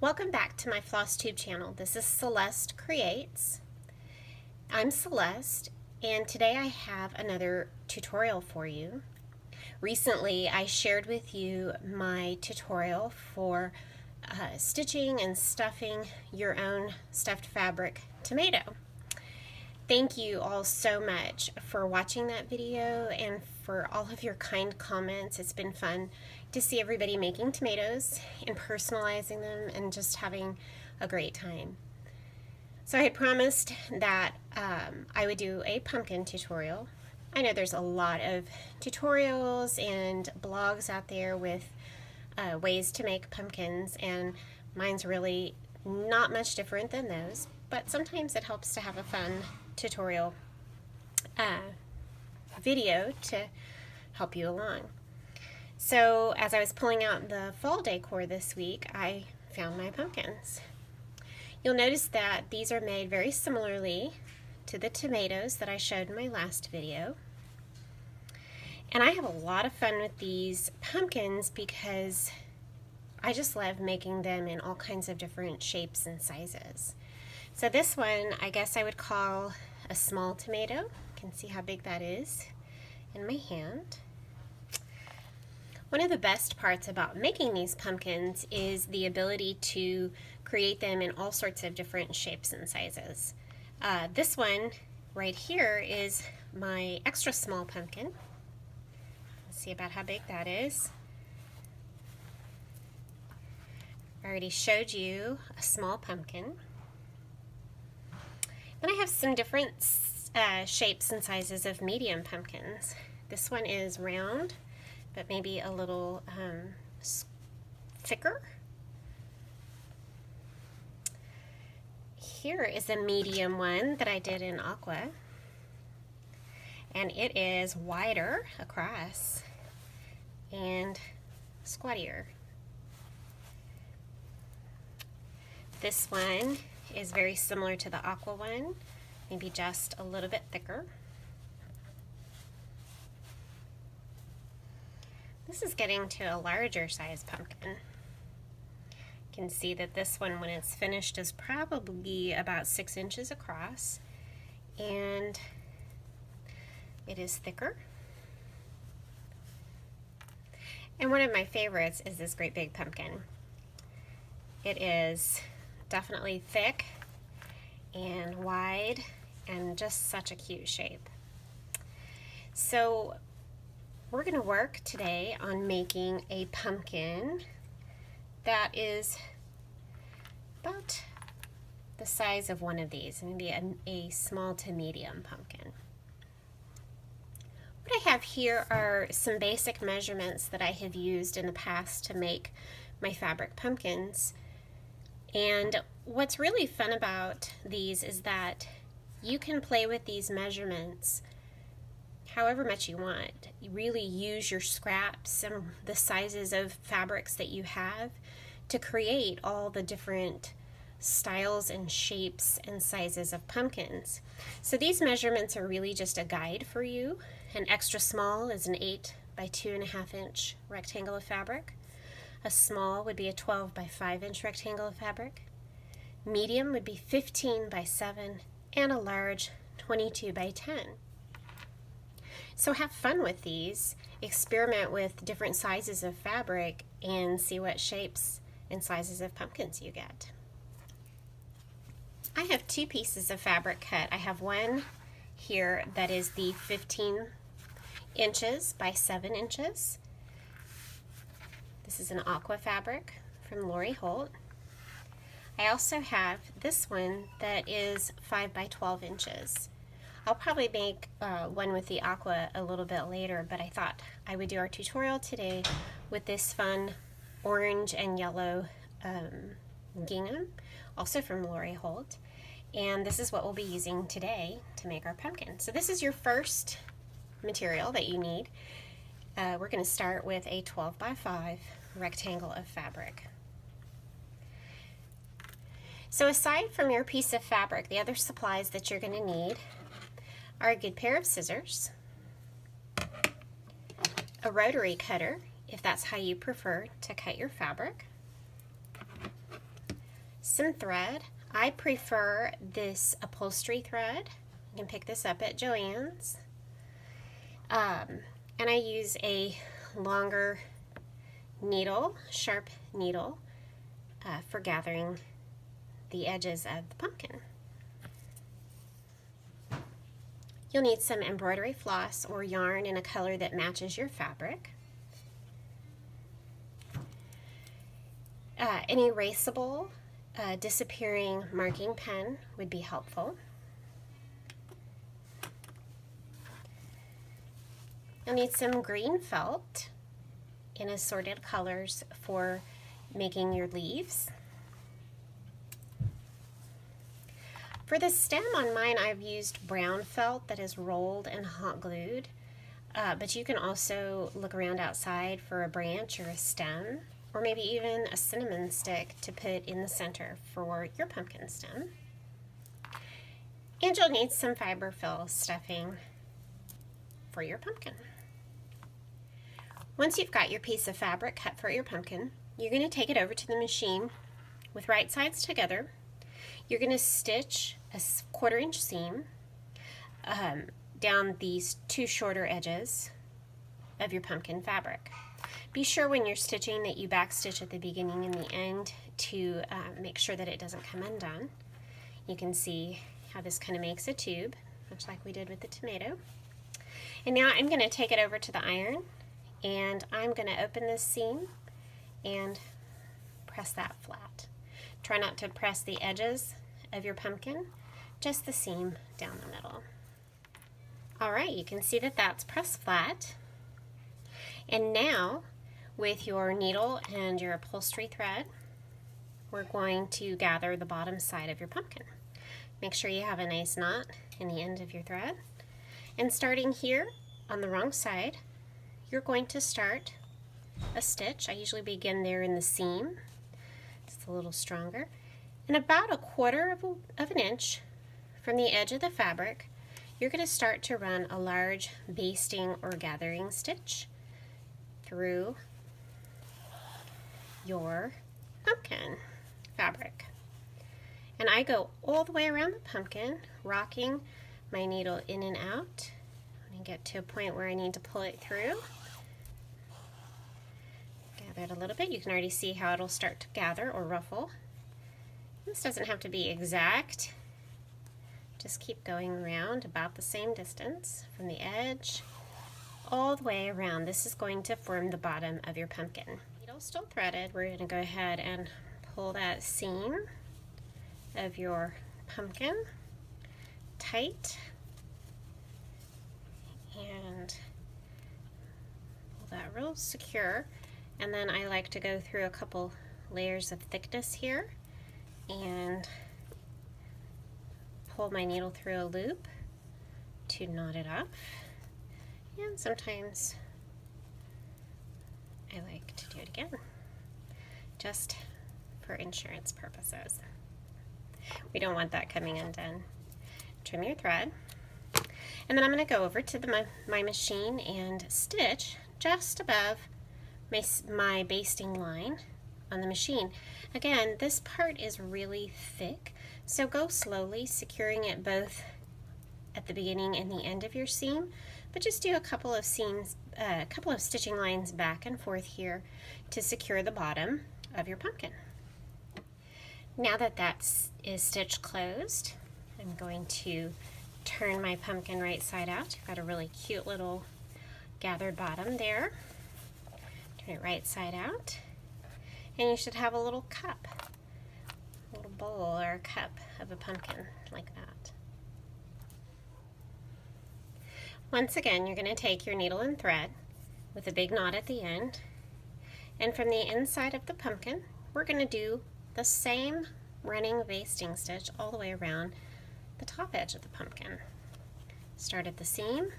Welcome back to my FlossTube channel. This is Celeste Creates. I'm Celeste, and today I have another tutorial for you. Recently I shared with you my tutorial for stitching and stuffing your own stuffed fabric tomato. Thank you all so much for watching that video and for all of your kind comments. It's been fun to see everybody making tomatoes and personalizing them and just having a great time. So I had promised that I would do a pumpkin tutorial. I know there's a lot of tutorials and blogs out there with ways to make pumpkins, and mine's really not much different than those, but sometimes it helps to have a fun tutorial video to help you along. So as I was pulling out the fall decor this week, I found my pumpkins. You'll notice that these are made very similarly to the tomatoes that I showed in my last video. And I have a lot of fun with these pumpkins because I just love making them in all kinds of different shapes and sizes. So this one, I guess I would call a small tomato. You can see how big that is in my hand. One of the best parts about making these pumpkins is the ability to create them in all sorts of different shapes and sizes. This one right here is my extra small pumpkin. Let's see about how big that is. I already showed you a small pumpkin. Then I have some different shapes and sizes of medium pumpkins. This one is round, but maybe a little thicker. Here is a medium one that I did in aqua, and it is wider across and squattier. This one is very similar to the aqua one, maybe just a little bit thicker. This is getting to a larger size pumpkin. You can see that this one, when it's finished, is probably about 6 inches across, and it is thicker. And one of my favorites is this great big pumpkin. It is definitely thick and wide and just such a cute shape. So we're going to work today on making a pumpkin that is about the size of one of these, maybe a small to medium pumpkin. What I have here are some basic measurements that I have used in the past to make my fabric pumpkins. And what's really fun about these is that you can play with these measurements however much you want. You really use your scraps and the sizes of fabrics that you have to create all the different styles and shapes and sizes of pumpkins. So these measurements are really just a guide for you. An extra small is an 8 by 2.5 inch rectangle of fabric. A small would be a 12 by 5 inch rectangle of fabric. Medium would be 15 by 7, and a large 22 by 10. So have fun with these, experiment with different sizes of fabric, and see what shapes and sizes of pumpkins you get. I have 2 pieces of fabric cut. I have one here that is the 15 inches by 7 inches. This is an aqua fabric from Lori Holt. I also have this one that is 5 by 12 inches. I'll probably make one with the aqua a little bit later, but I thought I would do our tutorial today with this fun orange and yellow gingham, also from Lori Holt. And this is what we'll be using today to make our pumpkin. So this is your first material that you need. We're going to start with a 12 by 5 rectangle of fabric. So aside from your piece of fabric, the other supplies that you're going to need are a good pair of scissors, a rotary cutter, if that's how you prefer to cut your fabric, some thread. I prefer this upholstery thread. You can pick this up at Joann's. And I use a longer needle, sharp needle, for gathering the edges of the pumpkin. You'll need some embroidery floss or yarn in a color that matches your fabric. An erasable, disappearing marking pen would be helpful. You'll need some green felt in assorted colors for making your leaves. For the stem on mine, I've used brown felt that is rolled and hot glued, but you can also look around outside for a branch or a stem, or maybe even a cinnamon stick to put in the center for your pumpkin stem. And you'll need some fiberfill stuffing for your pumpkin. Once you've got your piece of fabric cut for your pumpkin, you're going to take it over to the machine with right sides together. You're going to stitch a 1/4 inch seam down these two shorter edges of your pumpkin fabric. Be sure when you're stitching that you back stitch at the beginning and the end to make sure that it doesn't come undone. You can see how this kind of makes a tube, much like we did with the tomato. And now I'm going to take it over to the iron, and I'm going to open this seam and press that flat. Try not to press the edges of your pumpkin, just the seam down the middle. Alright, you can see that that's pressed flat. And now, with your needle and your upholstery thread, we're going to gather the bottom side of your pumpkin. Make sure you have a nice knot in the end of your thread. And starting here on the wrong side, you're going to start a stitch. I usually begin there in the seam. It's a little stronger. And about 1/4 of an inch from the edge of the fabric, you're going to start to run a large basting or gathering stitch through your pumpkin fabric. And I go all the way around the pumpkin, rocking my needle in and out. When I get to a point where I need to pull it through, gather it a little bit. You can already see how it'll start to gather or ruffle. This doesn't have to be exact. Just keep going around about the same distance from the edge all the way around. This is going to form the bottom of your pumpkin. Needle still threaded. We're going to go ahead and pull that seam of your pumpkin tight and pull that real secure. And then I like to go through a couple layers of thickness here and pull my needle through a loop to knot it up. And sometimes I like to do it again, just for insurance purposes. We don't want that coming undone. Trim your thread. And then I'm going to go over to my machine and stitch just above my basting line on the machine. Again, this part is really thick, so go slowly, securing it both at the beginning and the end of your seam, but just do a couple of stitching lines back and forth here to secure the bottom of your pumpkin. Now that that is stitched closed, I'm going to turn my pumpkin right side out. You've got a really cute little gathered bottom there. Turn it right side out, and you should have a little cup, a little bowl or a cup of a pumpkin like that. Once again, you're going to take your needle and thread with a big knot at the end, and from the inside of the pumpkin, we're going to do the same running basting stitch all the way around the top edge of the pumpkin. Start at the seam,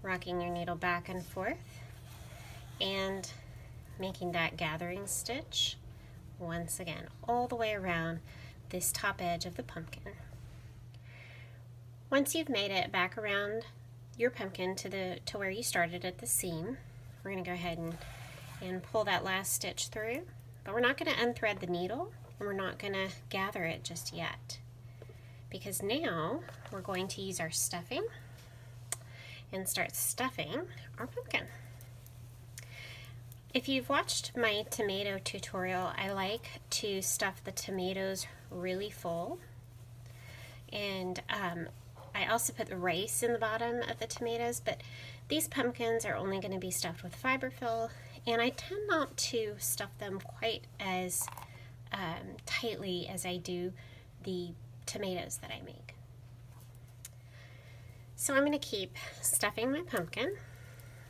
rocking your needle back and forth, and making that gathering stitch once again all the way around this top edge of the pumpkin. Once you've made it back around your pumpkin to where you started at the seam, we're going to go ahead and pull that last stitch through, but we're not going to unthread the needle. and we're not going to gather it just yet, because now we're going to use our stuffing and start stuffing our pumpkin. If you've watched my tomato tutorial, I like to stuff the tomatoes really full, and I also put the rice in the bottom of the tomatoes, but these pumpkins are only going to be stuffed with fiberfill, and I tend not to stuff them quite as tightly as I do the tomatoes that I make. So I'm going to keep stuffing my pumpkin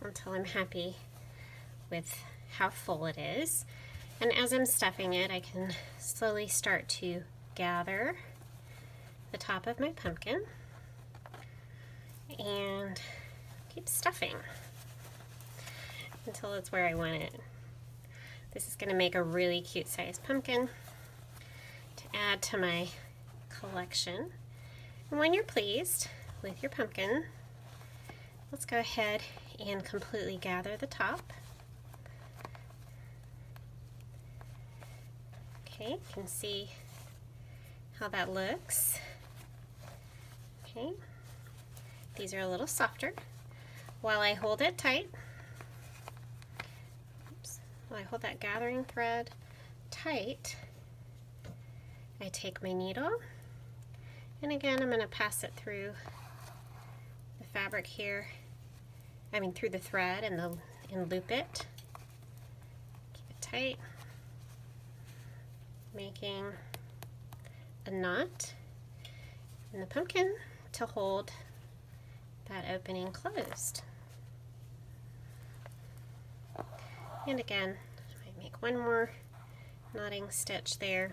until I'm happy with how full it is. And as I'm stuffing it, I can slowly start to gather the top of my pumpkin and keep stuffing until it's where I want it. This is going to make a really cute sized pumpkin to add to my collection. And when you're pleased with your pumpkin, let's go ahead and completely gather the top. Okay, you can see how that looks. Okay, these are a little softer. While I hold it tight, while I hold that gathering thread tight, I take my needle, and again I'm going to pass it through the fabric here, through the thread and loop it. Keep it tight, making a knot in the pumpkin to hold that opening closed. And again, I might make one more knotting stitch there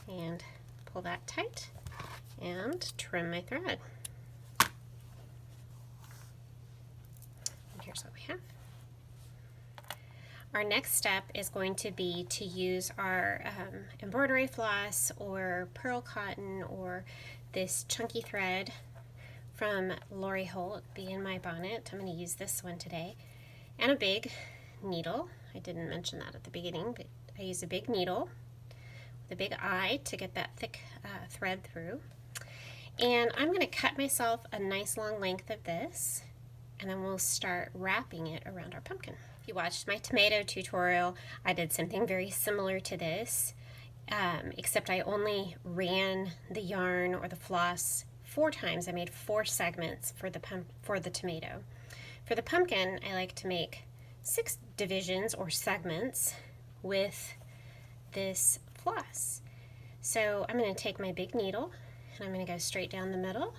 and pull that tight and trim my thread. And here's what we have. Our next step is going to be to use our embroidery floss or pearl cotton or this chunky thread from Lori Holt, Be in My Bonnet. I'm going to use this one today. And a big needle. I didn't mention that at the beginning, but I use a big needle with a big eye to get that thick thread through. And I'm going to cut myself a nice long length of this, and then we'll start wrapping it around our pumpkin. If you watched my tomato tutorial, I did something very similar to this, except I only ran the yarn or the floss 4 times. I made 4 segments for the tomato. For the pumpkin, I like to make 6 divisions or segments with this floss. So I'm going to take my big needle and I'm going to go straight down the middle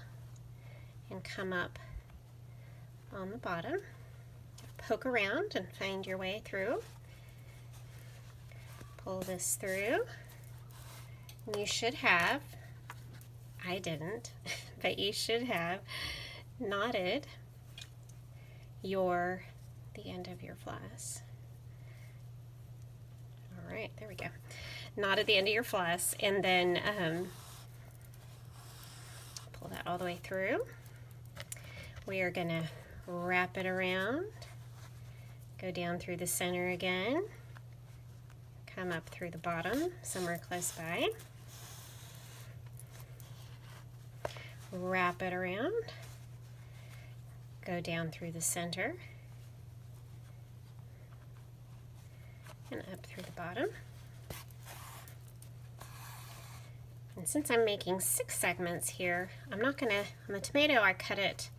and come up on the bottom. Poke around and find your way through. Pull this through. And you should have, I didn't, but you should have knotted the end of your floss. All right, there we go. Knot at the end of your floss, and then pull that all the way through. We are going to wrap it around, go down through the center again, come up through the bottom somewhere close by, wrap it around, go down through the center and up through the bottom. And since I'm making 6 segments here, I'm not going to, on the tomato I cut it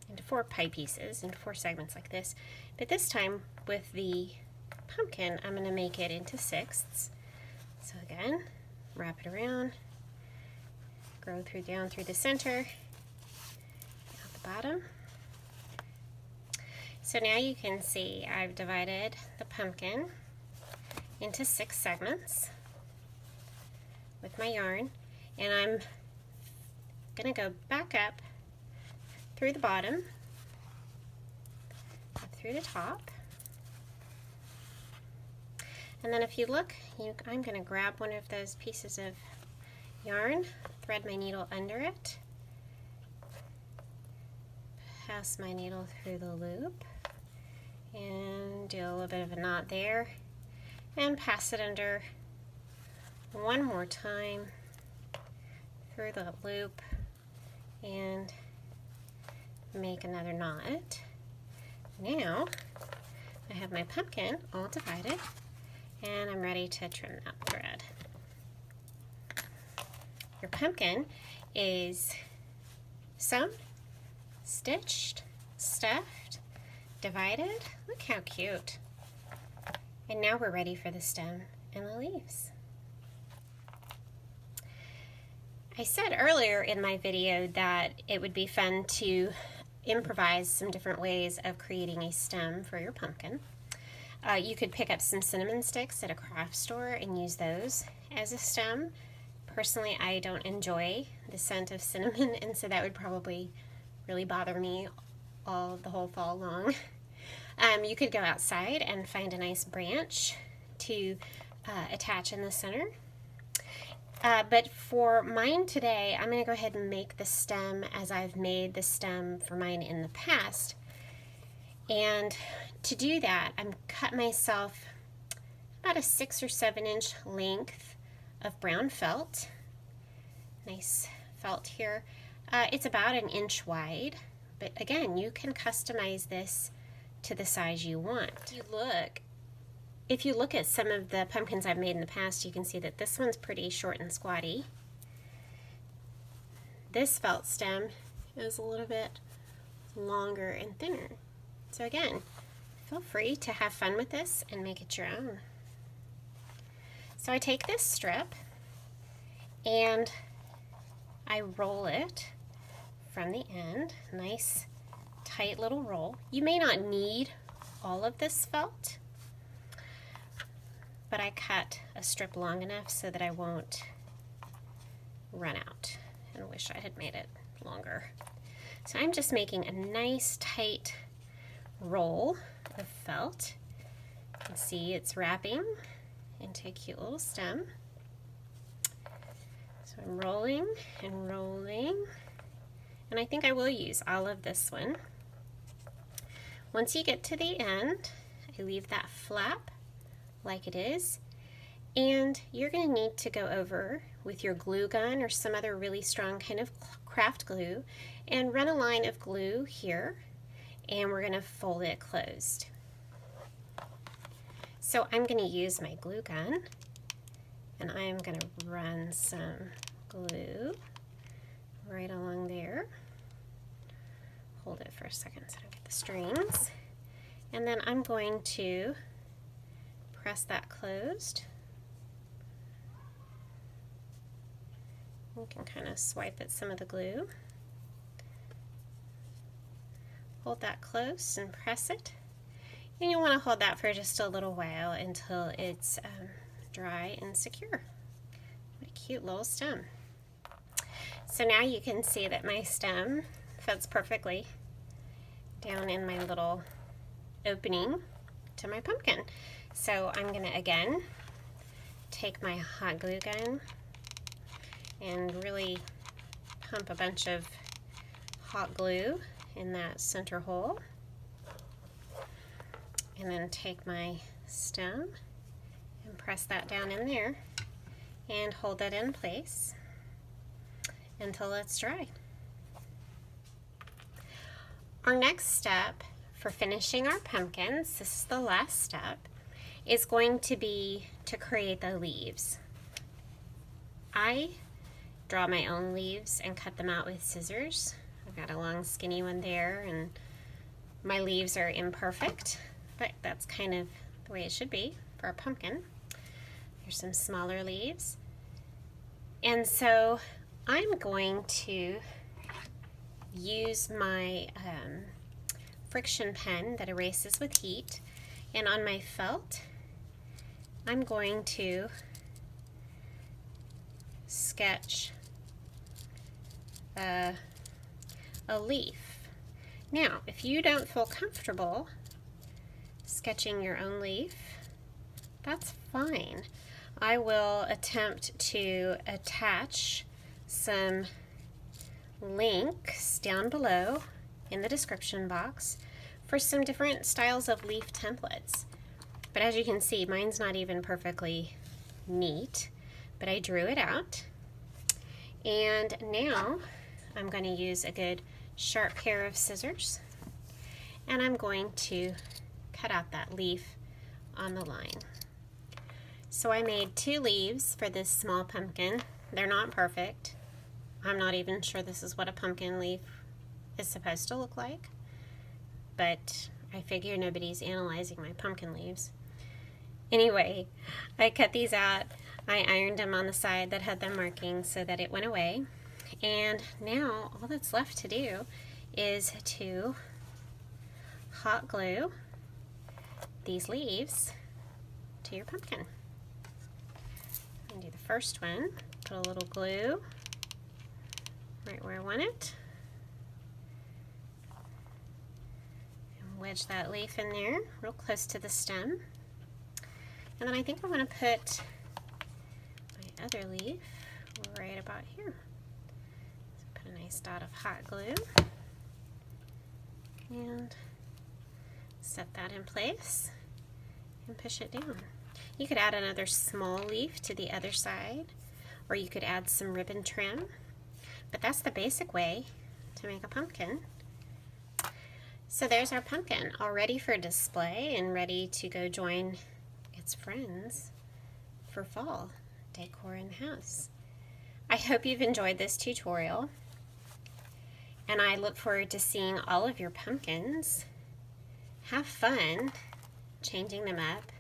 into 4 pie pieces, into 4 segments like this, but this time with the pumpkin I'm going to make it into 6ths. So again, wrap it around, go down through the center, out the bottom. So now you can see I've divided the pumpkin into 6 segments with my yarn, and I'm going to go back up through the bottom, up through the top, and then if you look, I'm going to grab one of those pieces of yarn, thread my needle under it, pass my needle through the loop, and do a little bit of a knot there, and pass it under one more time through the loop and make another knot. Now I have my pumpkin all divided and I'm ready to trim that thread. Your pumpkin is sewn, stitched, stuffed, divided. Look how cute. And now we're ready for the stem and the leaves. I said earlier in my video that it would be fun to improvise some different ways of creating a stem for your pumpkin. You could pick up some cinnamon sticks at a craft store and use those as a stem. Personally, I don't enjoy the scent of cinnamon, and so that would probably really bother me the whole fall long. You could go outside and find a nice branch to attach in the center. But for mine today, I'm going to go ahead and make the stem as I've made the stem for mine in the past. And to do that, I'm cut myself about a 6 or 7 inch length of brown felt. Nice felt here. It's about an inch wide, but again, you can customize this to the size you want. If you look at some of the pumpkins I've made in the past, you can see that this one's pretty short and squatty. This felt stem is a little bit longer and thinner. So again, feel free to have fun with this and make it your own. So I take this strip and I roll it from the end. Nice tight little roll. You may not need all of this felt, but I cut a strip long enough so that I won't run out, and I wish I had made it longer. So I'm just making a nice tight roll of felt. You can see it's wrapping into a cute little stem. So I'm rolling and rolling, and I think I will use all of this one. Once you get to the end, I leave that flap like it is, and you're going to need to go over with your glue gun or some other really strong kind of craft glue and run a line of glue here, and we're going to fold it closed. So I'm going to use my glue gun, and I'm going to run some glue right along there. Hold it for a second so I don't get the strings, and then I'm going to press that closed. You can kind of swipe at some of the glue. Hold that close and press it. And you want to hold that for just a little while until it's dry and secure. What a cute little stem. So now you can see that my stem fits perfectly down in my little opening to my pumpkin. So I'm going to again take my hot glue gun and really pump a bunch of hot glue in that center hole, and then take my stem and press that down in there and hold that in place until it's dry. Our next step for finishing our pumpkins, this is the last step, is going to be to create the leaves. I draw my own leaves and cut them out with scissors. I've got a long skinny one there, and my leaves are imperfect, but that's kind of the way it should be for a pumpkin. There's some smaller leaves. And so I'm going to use my Frixion pen that erases with heat, and on my felt I'm going to sketch a leaf. Now, if you don't feel comfortable sketching your own leaf, that's fine. I will attempt to attach some links down below in the description box for some different styles of leaf templates. But as you can see, mine's not even perfectly neat, but I drew it out. And now I'm going to use a good sharp pair of scissors, and I'm going to cut out that leaf on the line. So I made 2 leaves for this small pumpkin. They're not perfect. I'm not even sure this is what a pumpkin leaf is supposed to look like, but I figure nobody's analyzing my pumpkin leaves. Anyway, I cut these out. I ironed them on the side that had the markings so that it went away. And now all that's left to do is to hot glue these leaves to your pumpkin. I'm going to do the first one. Put a little glue right where I want it. And wedge that leaf in there real close to the stem. And then I think I'm going to put my other leaf right about here. So put a nice dot of hot glue and set that in place and push it down. You could add another small leaf to the other side, or you could add some ribbon trim, but that's the basic way to make a pumpkin. So there's our pumpkin, all ready for display and ready to go join its friends for fall decor in the house. I hope you've enjoyed this tutorial, and I look forward to seeing all of your pumpkins. Have fun changing them up,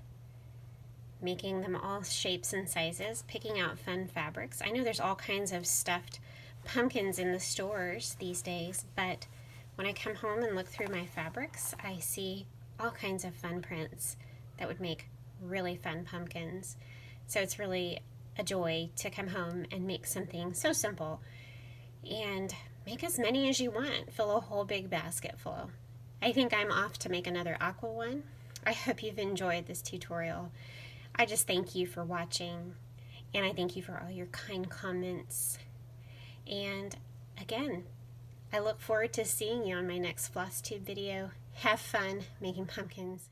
making them all shapes and sizes, picking out fun fabrics. I know there's all kinds of stuffed pumpkins in the stores these days, but when I come home and look through my fabrics, I see all kinds of fun prints that would make really fun pumpkins. So it's really a joy to come home and make something so simple and make as many as you want. Fill a whole big basket full. I think I'm off to make another aqua one. I hope you've enjoyed this tutorial. I just thank you for watching, and I thank you for all your kind comments. And again, I look forward to seeing you on my next floss tube video. Have fun making pumpkins.